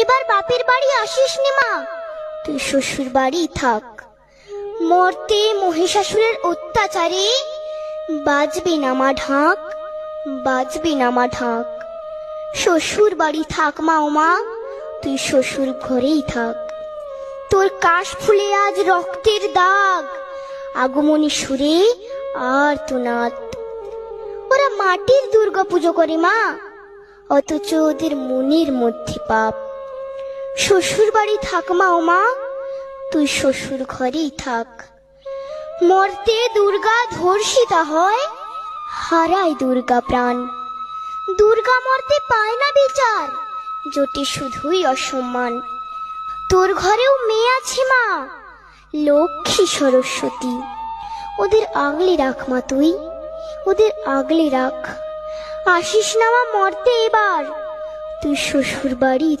এবার বাপের বাড়ি আসিস নে মা, তুই শ্বশুর বাড়ি থাক। মর্তে মহিষাসুরের অত্যাচারে বাজবে না মা ঢাক, বাজবে না মা ঢাক। শ্বশুর বাড়ি থাক মা, ও মা তুই শ্বশুর ঘরেই থাক। তোর কাশ ফুলে আজ রক্তের দাগ, আগমনী সুরে আর তো নাত। ওরা মাটির দুর্গা পুজো করে মা, অথচ ওদের মনের মধ্যে পাপ। শ্বশুর বাড়ি থাক মা, ও মা তুই শ্বশুর ঘরেই থাক। মর্তে দুর্গা ধর্ষিতা হয়, হারায় দুর্গা প্রাণ। দুর্গা মর্তে পায় না বিচার, জোটে শুধুই অসম্মান। তোর ঘরেও মেয়ে আছে মা, লক্ষ্মী সরস্বতী, ওদের আগলে রাখ মা তুই, ওদের আগলে রাখ। আসিস না মা মর্তে এবার, তুই শ্বশুর বাড়ি